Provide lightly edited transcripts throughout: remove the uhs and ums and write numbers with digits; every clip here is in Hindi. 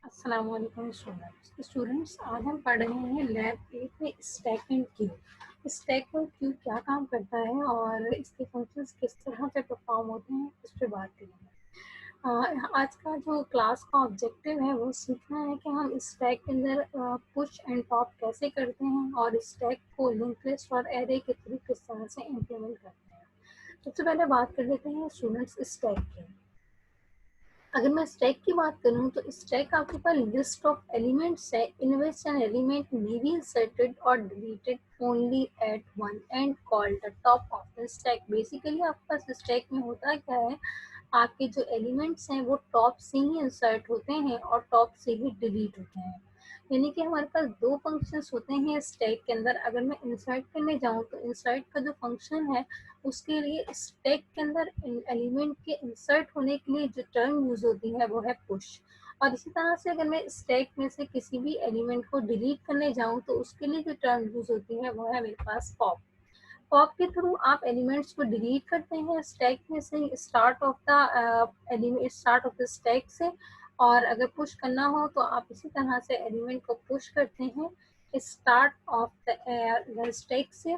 अस्सलामुअलैकुम स्टूडेंट्स आज हम पढ़ रहे हैं लैब 8 में स्टैक एंड क्यू। स्टैक और क्यू क्या काम करता है और इसके फंक्शंस किस तरह से परफॉर्म होते हैं इस पे बात करेंगे। आज का जो क्लास का ऑब्जेक्टिव है वो सीखना है कि हम स्टैक के अंदर पुश एंड पॉप कैसे करते हैं और स्टैक को लिंक लिस्ट और एरे के थ्रू किस तरह से इम्प्लीमेंट करते हैं। सबसे पहले बात कर लेते हैं स्टूडेंट्स स्टैक की। अगर मैं स्टैक की बात करूं तो स्टैक आपके पास लिस्ट ऑफ एलिमेंट्स है in which an element may be inserted और deleted only at one end called the top of the stack. Basically आपके पास स्टैक में होता क्या है, आपके जो एलिमेंट्स हैं वो टॉप से ही इंसर्ट होते हैं और टॉप से ही डिलीट होते हैं। यानी कि हमारे पास दो फंक्शंस होते हैं स्टैक के अंदर। अगर मैं इंसर्ट करने जाऊं तो इंसर्ट का जो फंक्शन है उसके लिए स्टैक के अंदर एलिमेंट के इंसर्ट होने के लिए जो टर्म यूज होती है वो है पुश। और इसी तरह से अगर मैं स्टैक में से किसी भी एलिमेंट को डिलीट करने जाऊं तो उसके लिए जो टर्म यूज होती है वो है मेरे पास पॉप। पॉप के थ्रू आप एलिमेंट्स को डिलीट करते हैं स्टैक में से, स्टार्ट ऑफ द स्टैक से। और अगर पुश करना हो तो आप इसी तरह से एलिमेंट को पुश करते हैं स्टार्ट ऑफ द स्टैक से।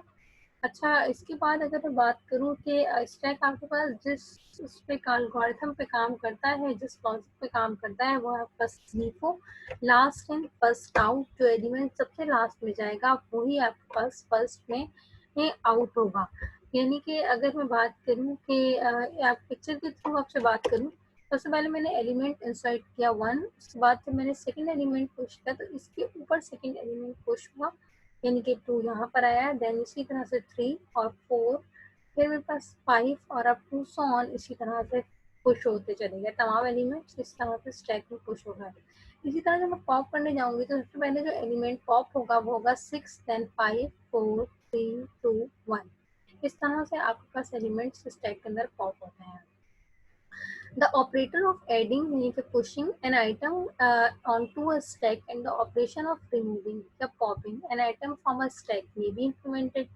अच्छा, इसके बाद अगर मैं बात करूं कि स्टैक आपके पास जिस उस पे एल्गोरिथम पे काम करता है, जिस लॉजिक पे काम करता है वो है आपका स्लीपो लास्ट इन फर्स्ट आउट। जो एलिमेंट सबसे लास्ट में जाएगा वही आपके पास फर्स्ट में आउट होगा। यानी कि अगर मैं बात करूं कि आप पिक्चर के थ्रू आपसे बात करूं, सबसे पहले मैंने एलिमेंट इंसर्ट किया 1, उसके बाद जब मैंने सेकंड एलिमेंट पुश किया तो इसके ऊपर सेकंड एलिमेंट पुश हुआ, यानी कि 2 यहाँ पर आया। देन इसी तरह से 3 और 4, फिर मेरे पास 5 और अब 2 सो ऑन इसी तरह से पुश होते चले गए। तमाम एलिमेंट्स इस तरह से स्टैक में पुश हो गए। इसी तरह जब मैं पॉप करने जाऊंगी तो सबसे पहले जो एलिमेंट पॉप होगा वो होगा 6, देन 5, 4, 3, 2, 1। इस तरह से आपके पास एलिमेंट्स स्टैक के अंदर पॉप होते हैं। The operator of adding means pushing an item onto a stack, and the operation of removing the popping an item from a stack may be implemented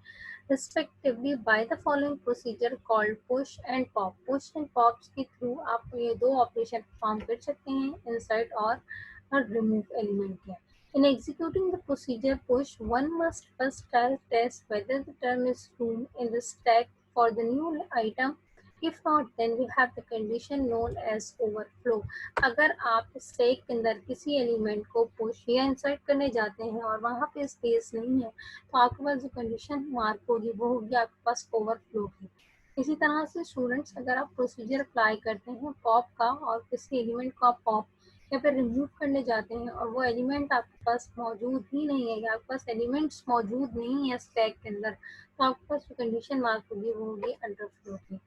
respectively by the following procedure called push and pop. Push and pops के through आप ये दो ऑपरेशन परफॉर्म कर सकते हैं insert और remove element के। In executing the procedure push, one must first test whether the term is room in the stack for the new item. If not, then we have the condition known as overflow. अगर आप स्टैक के अंदर किसी एलिमेंट को पुश या इंसर्ट करने जाते हैं और वहाँ पे स्पेस नहीं है तो आपके पास जो कंडीशन मार्क होगी वो होगी आपके पास ओवरफ्लो की। इसी तरह से स्टूडेंट्स, अगर आप प्रोसीजर अप्लाई करते हैं पॉप का और किसी एलिमेंट को आप पॉप या फिर रिमूव करने जाते हैं और वो एलिमेंट आपके पास मौजूद ही नहीं है या आपके पास एलिमेंट्स मौजूद नहीं है स्टैक के अंदर, तो आपके पास जो कंडीशन मार्क होगी वो होगी अंडरफ्लो की।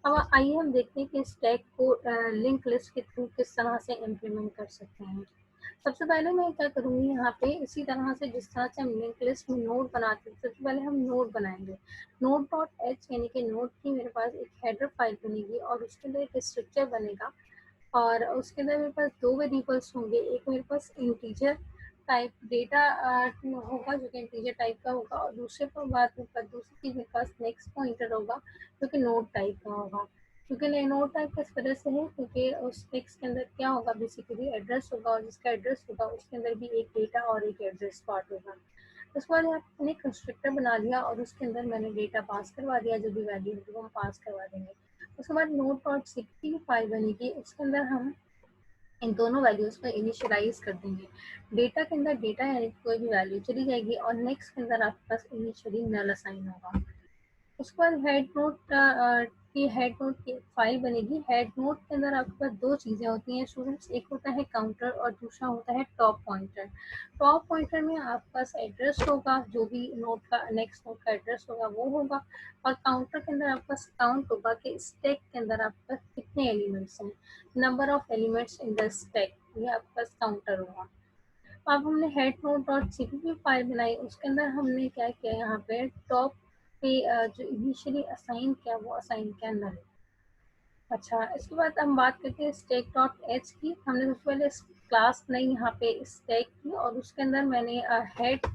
अब आइए हम देखते हैं कि स्टैक को लिंक लिस्ट के थ्रू किस तरह से इम्प्लीमेंट कर सकते हैं। सबसे पहले मैं क्या करूँगी यहाँ पे, इसी तरह से जिस तरह से हम लिंक लिस्ट में नोड बनाते हैं सबसे पहले हम नोड बनाएंगे। नोड डॉट एच यानी कि नोड की मेरे पास एक हेडर फाइल बनेगी और उसके अंदर एक स्ट्रक्चर बनेगा और उसके अंदर मेरे पास दो वेरिएबल्स होंगे। एक मेरे पास इंटीजर टाइप डेटा होगा जो कि इंटीजर टाइप का होगा और दूसरे पर बात दूसरी चीज़ मेरे पास नेक्स्ट पॉइंटर होगा जो कि नोड टाइप का होगा। क्योंकि नोड टाइप का इस वजह से है क्योंकि उस टेक्स्ट के अंदर क्या होगा, बेसिकली एड्रेस होगा और जिसका एड्रेस होगा उसके अंदर भी एक डेटा और एक एड्रेस पार्ट होगा। उसके बाद आपने कंस्ट्रक्टर बना लिया और उसके अंदर मैंने डेटा पास करवा दिया, जो भी वैल्यू होगी वो हम पास करवा देंगे। उसके बाद नोड डॉट सीपीपी की फाइल बनेगी, उसके अंदर हम इन दोनों वैल्यूज को इनिशियलाइज कर देंगे। डेटा के अंदर डेटा यानी कोई भी वैल्यू चली जाएगी और नेक्स्ट के अंदर आपके पास इनिशियली नल असाइन होगा। उसके बाद हेड नोट की फाइल बनेगी। हेड नोट के अंदर आपके पास दो चीज़ें होती हैं स्टूडेंट्स, एक होता है काउंटर और दूसरा होता है टॉप पॉइंटर। टॉप पॉइंटर में आपके पास एड्रेस होगा, जो भी नोट का नेक्स्ट नोट का एड्रेस होगा वो होगा, और काउंटर के अंदर आपके पास काउंट होगा कि स्टैक के अंदर आपके पास कितने एलिमेंट्स हैं, number of elements in the stack, ये आपके पास काउंटर होगा। अब हमने head note dot CPP file बनाई, उसके अंदर हमने क्या किया, यहाँ पे टॉप पे जो इनिशियली असाइन किया वो असाइन किया नल। अच्छा, इसके बाद हम बात करते हैं स्टैक डॉट एच की। हमने सबसे पहले क्लास बनाई यहाँ पे स्टैक की और उसके अंदर मैंने हेड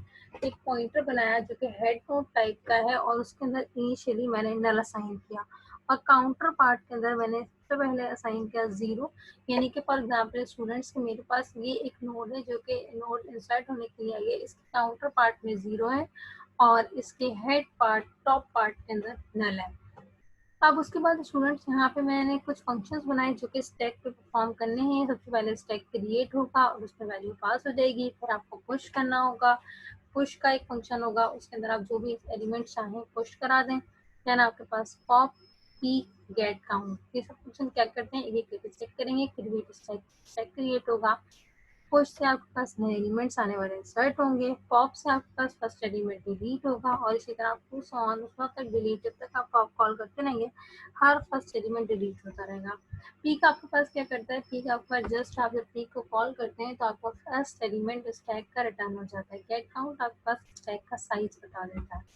एक पॉइंटर बनाया जो कि हेड नोट टाइप का है और उसके अंदर इनिशियली मैंने नल असाइन किया। और काउंटर पार्ट के अंदर मैंने सबसे पहले असाइन किया 0, यानी कि फॉर एग्जाम्पल स्टूडेंट्स के मेरे पास ये एक नोड है जो कि नोड इंसर्ट होने के लिए आई है, इसके काउंटर पार्ट में 0 है और इसके हेड पार्ट टॉप पार्ट के अंदर नल है। अब उसके बाद स्टूडेंट्स यहाँ पे मैंने कुछ फंक्शंस बनाए जो कि स्टैक पे परफॉर्म करने हैं। सबसे पहले स्टैक क्रिएट होगा और उसमें वैल्यू पास हो जाएगी, फिर आपको पुश करना होगा। पुश का एक फंक्शन होगा, उसके अंदर आप जो भी एलिमेंट चाहें पुश करा दें। देन आपके पास पॉप पी गेट काउंट, ये सब फंक्शन क्या करते हैं, एक एक चेक करेंगे। क्रिएट स्टैक क्रिएट होगा, पुश से आपके पास नए एलिमेंट्स आने वाले इंसर्ट होंगे, पॉप से आपके पास फर्स्ट एलिमेंट डिलीट होगा और इसी तरह पुश ऑन उस वक्त तक डिलीट जब तक आप पॉप कॉल करते रहेंगे हर फर्स्ट एलिमेंट डिलीट होता रहेगा। पीक आपके पास क्या करता है, पीक आपका जस्ट आप जब पीक को कॉल करते हैं तो आपका फर्स्ट एलिमेंट स्टैक का रिटर्न हो जाता है। गेट काउंट आपके पास स्टैक का साइज बता देता है।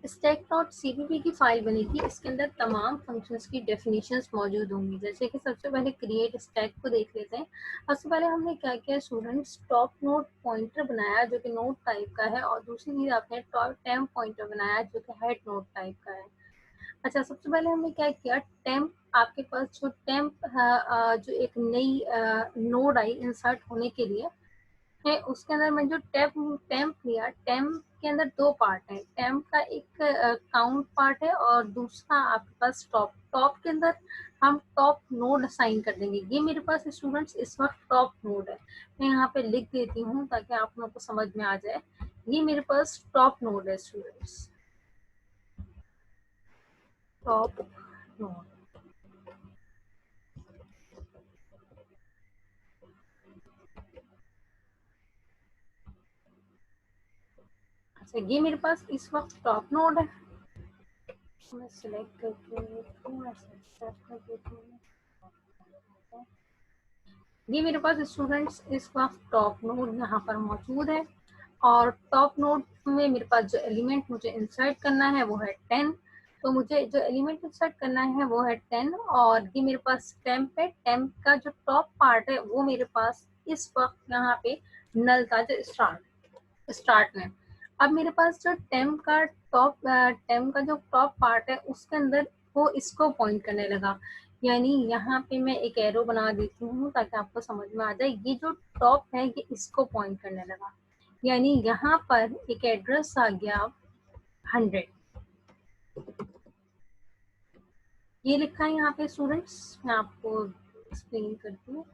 stack.cpp की फाइल बनेगी, इसके अंदर तमाम फंक्शंस की डेफिनेशंस मौजूद होंगी। जैसे कि सबसे पहले क्रिएट स्टैक को देख लेते हैं। सबसे पहले हमने क्या किया, स्टूडेंट्स टॉप नोड पॉइंटर बनाया जो कि नोड टाइप का है, और दूसरी चीज आपने टॉप टेम्प पॉइंटर बनाया जो कि हेड नोड टाइप का है। अच्छा, सबसे पहले हमने क्या किया, टेम्प आपके पास जो टेम्प जो एक नई नोड आई इंसर्ट होने के लिए है, उसके अंदर मैं जो टेम्प लिया, टेम्प के अंदर दो पार्ट है। टेम्प का एक काउंट पार्ट है और दूसरा आपके पास टॉप के अंदर हम टॉप नोड असाइन कर देंगे। ये मेरे पास स्टूडेंट्स इस वक्त टॉप नोड है, मैं यहाँ पे लिख देती हूँ ताकि आप लोगों को समझ में आ जाए। ये मेरे पास टॉप नोड है स्टूडेंट्स, टॉप नोड। अच्छा, ये मेरे पास इस वक्त टॉप नोड है, मैं सिलेक्ट करके थोड़ा सा सेट कर देती हूँ। ये मेरे पास स्टूडेंट्स इस वक्त टॉप नोड यहाँ पर मौजूद है और टॉप नोड में मेरे पास जो एलिमेंट मुझे इंसर्ट करना है वो है 10। तो मुझे जो एलिमेंट इंसर्ट करना है वो है 10 और ये मेरे पास टेम्प है। टेम्प का जो टॉप पार्ट है वो मेरे पास इस वक्त यहाँ पे नल था जो स्टार्ट में। अब मेरे पास जो टेम्प का जो टॉप पार्ट है उसके अंदर वो इसको पॉइंट करने लगा, यानी यहाँ पे मैं एक एरो बना देती हूँ ताकि आपको समझ में आ जाए। ये जो टॉप है ये इसको पॉइंट करने लगा, यानी यहाँ पर एक एड्रेस आ गया 100। ये लिखा है यहाँ पे स्टूडेंट्स, मैं आपको एक्सप्लेन करती हूँ।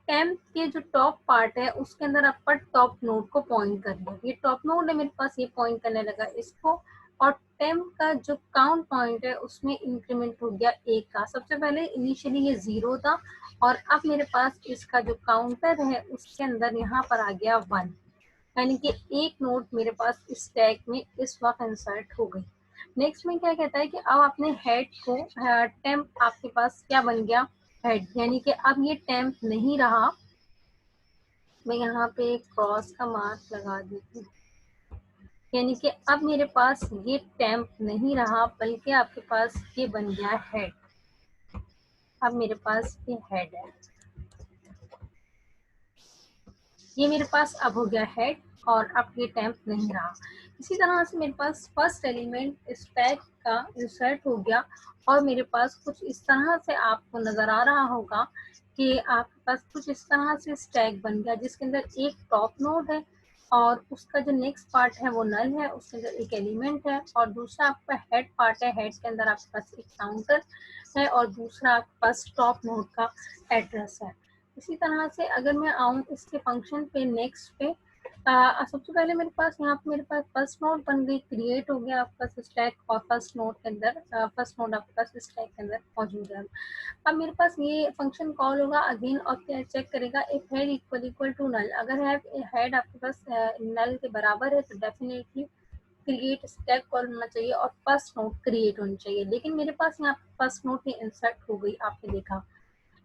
टेम्प के जो टॉप पार्ट है उसके अंदर अपर टॉप नोड को पॉइंट कर लिया। ये टॉप नोड है मेरे पास, ये पॉइंट करने लगा इसको। और टेम्प का जो काउंट पॉइंट है उसमें इंक्रीमेंट हो गया 1 का। सबसे पहले इनिशियली ये 0 था और अब मेरे पास इसका जो काउंटर है उसके अंदर यहाँ पर आ गया 1, यानी कि एक नोड मेरे पास स्टैक में इस वक्त इंसर्ट हो गई। नेक्स्ट में क्या कहता है कि अब अपने हेड को, टेम्प आपके पास क्या बन गया, हेड, यानी कि अब ये टेम्प नहीं रहा। मैं यहाँ पे एक क्रॉस का मार्क लगा देती हूँ, यानी कि अब मेरे पास ये टेम्प नहीं रहा बल्कि आपके पास ये बन गया हेड। अब मेरे पास ये हेड है, ये मेरे पास अब हो गया हेड और अब ये टेम्प नहीं रहा। इसी तरह से मेरे पास फर्स्ट एलिमेंट स्टैक का इंसर्ट हो गया और मेरे पास कुछ इस तरह से आपको नजर आ रहा होगा कि आपके पास कुछ इस तरह से स्टैक बन गया जिसके अंदर एक टॉप नोड है और उसका जो नेक्स्ट पार्ट है वो नल है, उसके अंदर एक एलिमेंट है और दूसरा आपका हेड पार्ट है। हेड के अंदर आपके पास एक काउंटर है और दूसरा आपके पास टॉप नोड का एड्रेस है। इसी तरह से अगर मैं आऊँ इसके फंक्शन पे नेक्स्ट पे, सबसे पहले मेरे पास यहाँ पे मेरे पास फर्स्ट नोड बन गई, क्रिएट हो गया आपका स्टैक और फर्स्ट नोड के अंदर फर्स्ट नोड आपके पास स्टैक के अंदर मौजूद है। अब मेरे पास ये फंक्शन कॉल होगा अगेन और क्या चेक करेगा, if head equal to null. अगर हेड आपके पास नल के बराबर है तो डेफिनेटली क्रिएट स्टैक कॉल होना चाहिए और फर्स्ट नोड क्रिएट होनी चाहिए। लेकिन मेरे पास यहाँ फर्स्ट नोड ही इंसर्ट हो गई, आपने देखा।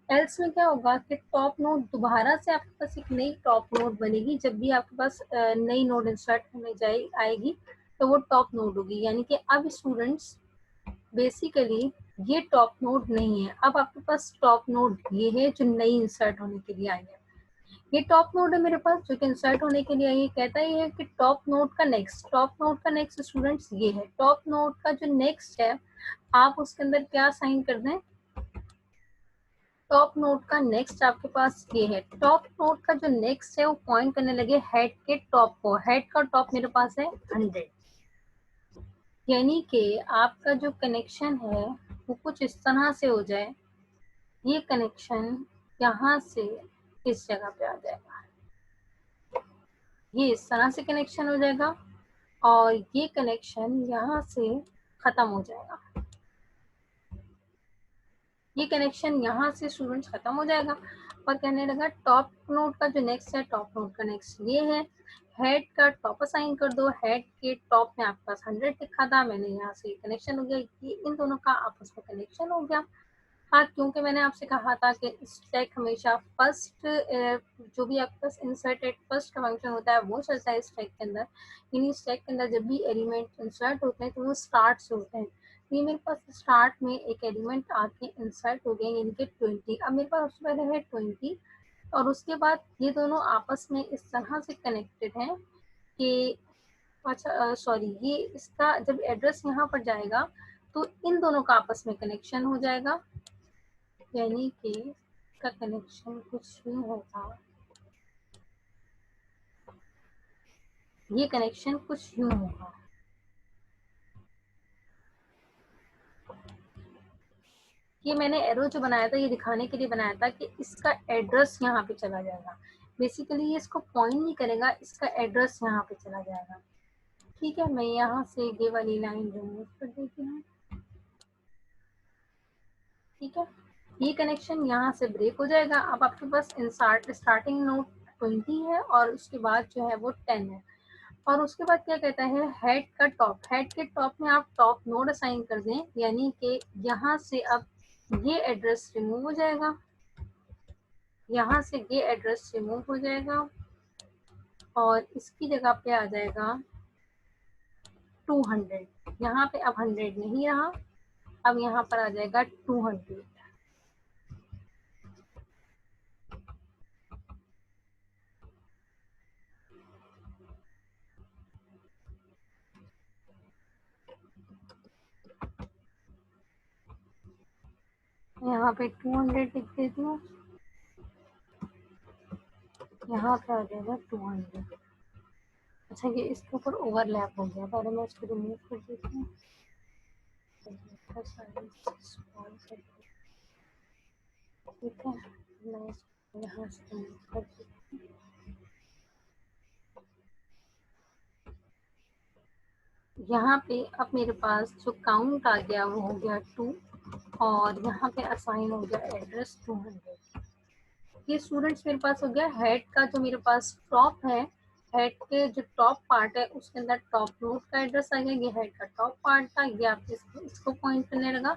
एल्स में क्या होगा कि टॉप नोड दोबारा से आपके पास एक नई टॉप नोड बनेगी। जब भी आपके पास नई नोड इंसर्ट होने आएगी तो वो टॉप नोड होगी, यानी कि अब स्टूडेंट्स बेसिकली ये टॉप नोड नहीं है, अब आपके पास टॉप नोड ये है जो नई इंसर्ट होने के लिए आई है। ये टॉप नोड है मेरे पास जो कि इंसर्ट होने के लिए आई है। कहता है कि टॉप नोड का नेक्स्ट स्टूडेंट्स ये है, टॉप नोड का जो नेक्स्ट है आप उसके अंदर क्या असाइन कर दें, टॉप नोड का नेक्स्ट आपके पास ये है, टॉप नोड का जो नेक्स्ट है वो पॉइंट करने लगे हेड के टॉप को, हेड का टॉप मेरे पास है 100, यानी कि आपका जो कनेक्शन है वो कुछ इस तरह से हो जाए, ये कनेक्शन यहाँ से इस जगह पे आ जाएगा, ये इस तरह से कनेक्शन हो जाएगा और ये कनेक्शन यहाँ से खत्म हो जाएगा, ये कनेक्शन यहाँ से स्टूडेंट्स खत्म हो जाएगा और कहने लगा टॉप नोड का जो नेक्स्ट है, टॉप नोड का नेक्स्ट ये है, हेड का टॉप असाइन कर दो, हेड के टॉप में आपके पास 100 लिखा था, मैंने यहाँ से कनेक्शन हो गया, ये इन दोनों का आपस में कनेक्शन हो गया। हाँ, क्योंकि मैंने आपसे कहा था कि स्टैक हमेशा फर्स्ट जो भी आपके पास इंसर्टेड फर्स्ट का फंक्शन होता है वो चलता है स्टैक के अंदर, यानी स्टैक के अंदर जब भी एलिमेंट इंसर्ट होते हैं तो वो स्टार्ट से होते हैं, ये मेरे पास स्टार्ट में एक एलिमेंट आके इंसर्ट हो गए यानी कि 20, अब मेरे पास सबसे पहले है 20 और उसके बाद ये दोनों आपस में इस तरह से कनेक्टेड हैं कि अच्छा सॉरी, ये इसका जब एड्रेस यहाँ पर जाएगा तो इन दोनों का आपस में कनेक्शन हो जाएगा, यानी कि इसका कनेक्शन कुछ यूं होगा, ये कनेक्शन कुछ यूं होगा, ये मैंने एरो जो बनाया था ये दिखाने के लिए बनाया था कि इसका एड्रेस यहाँ पे चला जाएगा, बेसिकली ये इसको पॉइंट नहीं करेगा, इसका एड्रेस यहाँ पे चला जाएगा। ठीक है, मैं यहाँ से ये वाली लाइन रिमूव कर देती हूँ। ठीक है, ये कनेक्शन यहाँ से ब्रेक हो जाएगा, अब आपके पास इंसर्ट स्टार्टिंग नोड 20 है और उसके बाद जो है वो 10 है और उसके बाद क्या कहता है हेड का टॉप, हेड के टॉप में आप टॉप नोड असाइन कर दें, यानी कि यहाँ से अब ये एड्रेस रिमूव हो जाएगा, यहाँ से ये एड्रेस रिमूव हो जाएगा और इसकी जगह पे आ जाएगा 200, यहाँ पे अब 100 नहीं रहा, अब यहाँ पर आ जाएगा 200। यहाँ पे 200 लिख देती हूँ, यहाँ पे आ जाएगा 200। अच्छा, ये इसके ऊपर ओवरलैप हो गया, पहले मैं इसको रिमूव कर देती हूँ। ठीक है, मैं इसको यहाँ से रिमूव कर देती हूँ। यहाँ पे अब मेरे पास जो काउंट आ गया वो हो गया 2 और यहाँ पे असाइन हो गया एड्रेस 200। ये स्टूडेंट्स मेरे पास हो गया हेड का जो मेरे पास टॉप है, हेड के जो टॉप पार्ट है उसके अंदर टॉप नोड का एड्रेस आ गया, ये हेड का टॉप पार्ट था, ये आप इसको पॉइंट करने लगा,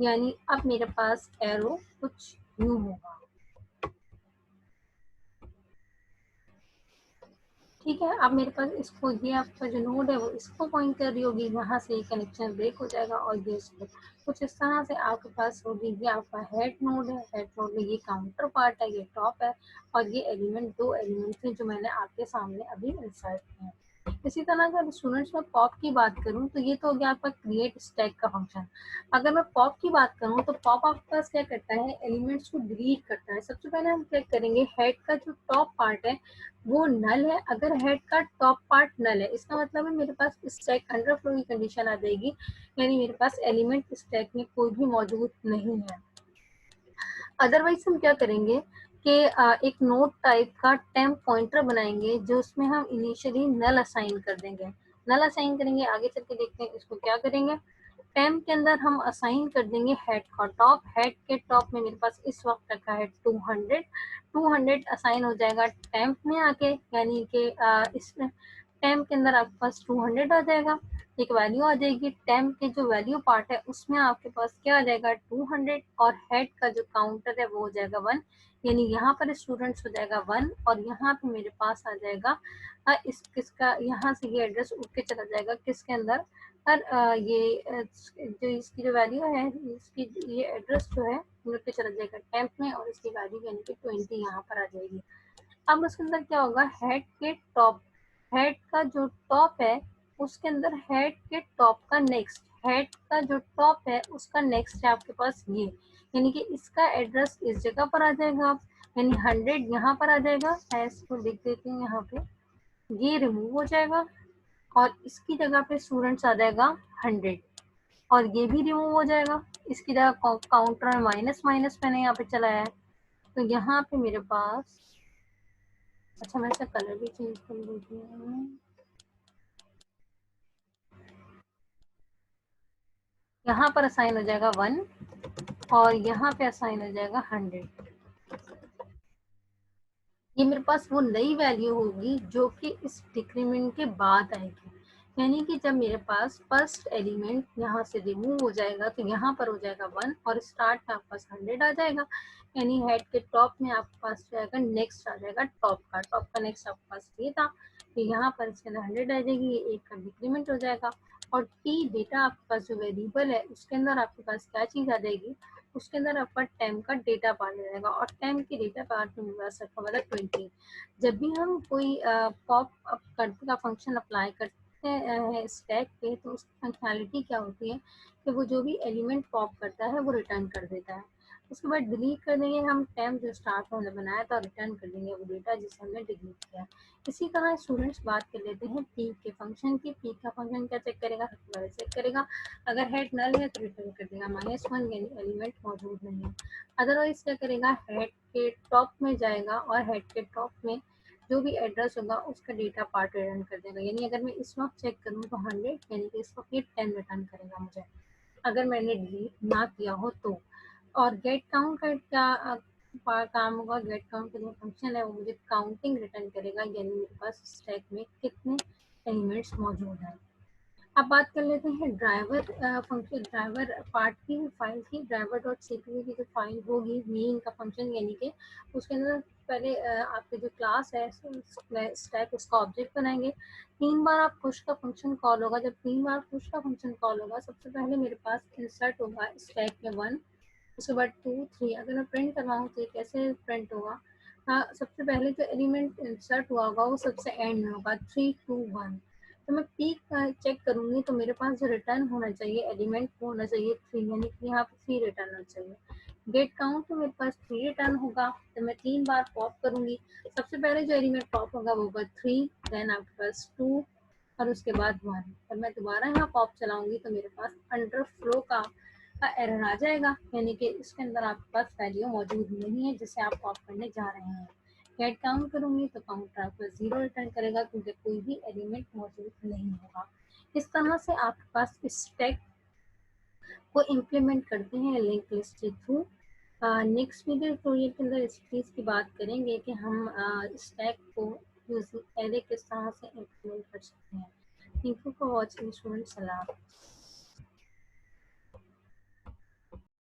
यानी अब मेरे पास एरो कुछ यूं होगा। ठीक है, अब मेरे पास इसको ये आपका जो नोड है वो इसको पॉइंट कर रही होगी, यहाँ से ये कनेक्शन ब्रेक हो जाएगा और ये कुछ इस तरह से आपके पास होगी, ये आपका हेड नोड है, हेड नोड में ये काउंटर पार्ट है, ये टॉप है और ये एलिमेंट दो एलिमेंट हैं जो मैंने आपके सामने अभी इंसर्ट किए हैं। इसी तरह अगर स्टूडेंट्स में पॉप की बात करूं तो ये तो हो गया आपका क्रिएट स्टैक का फंक्शन। अगर मैं पॉप की बात करूं तो पॉप आपके पास क्या करता है, एलिमेंट्स को डिलीट करता है। सबसे पहले हम क्या करेंगे, हेड का जो टॉप पार्ट है वो नल है, अगर हेड का टॉप पार्ट नल है इसका मतलब है मेरे पास स्टैक अंडरफ्लो की कंडीशन आ जाएगी, यानी मेरे पास एलिमेंट स्टैक में कोई भी मौजूद नहीं है। अदरवाइज हम क्या करेंगे कि एक नोड टाइप का टेम्प पॉइंटर बनाएंगे जो उसमें हम इनिशियली नल असाइन कर देंगे, नल असाइन करेंगे, आगे चल के देखते हैं इसको क्या करेंगे। टेम्प के अंदर हम असाइन कर देंगे हेड का टॉप, हेड के टॉप में मेरे पास इस वक्त रखा है 200, 200 असाइन हो जाएगा टेम्प में आके, यानी कि इसमें टेम्प के अंदर आपके पास 200 आ जाएगा, एक वैल्यू आ जाएगी, टेम्प के जो वैल्यू पार्ट है उसमें आपके पास क्या आ जाएगा 200 और हेड का जो काउंटर है वो हो जाएगा 1, यानी यहाँ पर स्टूडेंट्स हो जाएगा 1 और यहाँ पे मेरे पास आ जाएगा इस किसका, यहाँ से ये एड्रेस उठ के चला जाएगा किसके अंदर, पर जो इसकी जो वैल्यू है, इसकी ये एड्रेस जो है उठ के चला जाएगा टेम्प में और इसकी वैल्यू यानी कि 20 यहाँ पर आ जाएगी। अब उसके अंदर क्या होगा, हेड के टॉप, हेड का जो टॉप है उसके अंदर हेड के टॉप का नेक्स्ट, हेड का जो टॉप है उसका नेक्स्ट है आपके पास ये, यानी कि इसका एड्रेस इस जगह पर आ जाएगा, आप यानी 100 यहाँ पर आ जाएगा, मैं इसको लिख देती हूँ यहाँ पे, ये रिमूव हो जाएगा और इसकी जगह पे स्टूडेंट्स आ जाएगा 100 और ये भी रिमूव हो जाएगा, इसकी जगह काउंटर में माइनस माइनस मैंने यहाँ पे चलाया है, तो यहाँ पे मेरे पास, अच्छा मैं इसका कलर भी चेंज कर देती हूँ, यहाँ पर असाइन हो जाएगा 1 और यहाँ पे असाइन हो जाएगा 100। ये मेरे पास वो नई वैल्यू होगी जो कि इस डिक्रीमेंट के बाद आएगी, यानी कि जब मेरे पास फर्स्ट एलिमेंट यहाँ से रिमूव हो जाएगा तो यहाँ पर हो जाएगा 1 और स्टार्ट में आपके पास 100 आ जाएगा, यानी हेड के टॉप में आपके पास जाएगा नेक्स्ट आ जाएगा टॉप का नेक्स्ट आपके पास ये था, तो यहाँ पर इसके अंदर 100 आ जाएगी, ये एक का डिक्रीमेंट हो जाएगा और टी डेटा आपके पास जो वेरिएबल है उसके अंदर आपके पास क्या चीज़ आ जाएगी, उसके अंदर आपका टेम का डेटा पार्ट आ जाएगा और टेम की डेटा पार्ट में मेरे पास रखा हुआ था 20। जब भी हम कोई पॉप अप करते का फंक्शन अप्लाई करते हैं स्टैक पे, तो उसकी फंक्शनैलिटी क्या होती है कि वो जो भी एलिमेंट पॉप करता है वो रिटर्न कर देता है, उसके बाद डिलीट कर देंगे हम टेम जो स्टार्ट हमने बनाया था, रिटर्न कर देंगे वो डेटा जिसे हमने डिलीट किया। इसी तरह स्टूडेंट्स बात कर लेते हैं पीक के फंक्शन की। पीक का फंक्शन क्या चेक करेगा, सबसे पहले चेक करेगा अगर हेड नल है तो रिटर्न कर देगा -1 यानी एलिमेंट मौजूद नहीं है, अदरवाइज क्या करेगा हेड के टॉप में जाएगा और हेड के टॉप में जो भी एड्रेस होगा उसका डेटा पार्ट रिटर्न कर देगा, यानी अगर मैं इस वक्त चेक करूँ तो 100 यानी कि इस वक्त ये 10 रिटर्न करेगा मुझे अगर मैंने डिलीट ना किया हो तो। और गेट काउंट का क्या काम होगा, गेट काउंट का जो फंक्शन है वो मुझे काउंटिंग रिटर्न करेगा, यानी मेरे पास स्टैक में कितने एलिमेंट्स मौजूद हैं। अब बात कर लेते हैं ड्राइवर फंक्शन, ड्राइवर पार्ट की फाइल की, ड्राइवर डॉट सीपीयू की जो फाइल होगी मेन का फंक्शन, यानी कि उसके अंदर पहले आपके जो क्लास है स्टैक उसका ऑब्जेक्ट बनाएंगे, 3 बार आप पुश का फंक्शन कॉल होगा, जब 3 बार पुश का फंक्शन कॉल होगा सबसे पहले मेरे पास इंसर्ट होगा स्टैक में 1, उसके बाद 2 3, अगर मैं प्रिंट करवाऊँ तो ये कैसे प्रिंट होगा, सबसे पहले जो एलिमेंट इंसर्ट हुआ होगा वो सबसे एंड में होगा 3 2 1, तो मैं पीक चेक करूंगी तो मेरे पास जो रिटर्न होना चाहिए एलिमेंट वो होना चाहिए 3, यानी कि यहाँ पे 3 रिटर्न होना चाहिए। गेट काउंट तो मेरे पास 3 रिटर्न होगा, तो मैं 3 बार पॉप करूंगी, सबसे पहले जो एलिमेंट पॉप होगा वो होगा 3, देन आपके पास 2 और उसके बाद 1, और मैं दोबारा यहाँ पॉप चलाऊंगी तो मेरे पास अंडर फ्लो का एरर आ जाएगा, यानी कि इसके अंदर आपके पास वैल्यू मौजूद नहीं है जिसे आप पॉप करने जा रहे हैं। गेट काउंट करूंगी तो काउंटर आपको 0 रिटर्न करेगा क्योंकि कोई भी एलिमेंट मौजूद नहीं होगा। इस तरह से आपके पास स्टैक को इम्प्लीमेंट करते हैं लिंक लिस्ट के थ्रू। नेक्स्ट वीडियो ट्यूटोरियल के अंदर इस चीज़ की बात करेंगे कि हम स्टैक को यूजिंग एरे किस तरह से इम्प्लीमेंट कर सकते हैं। Thank you for watching students.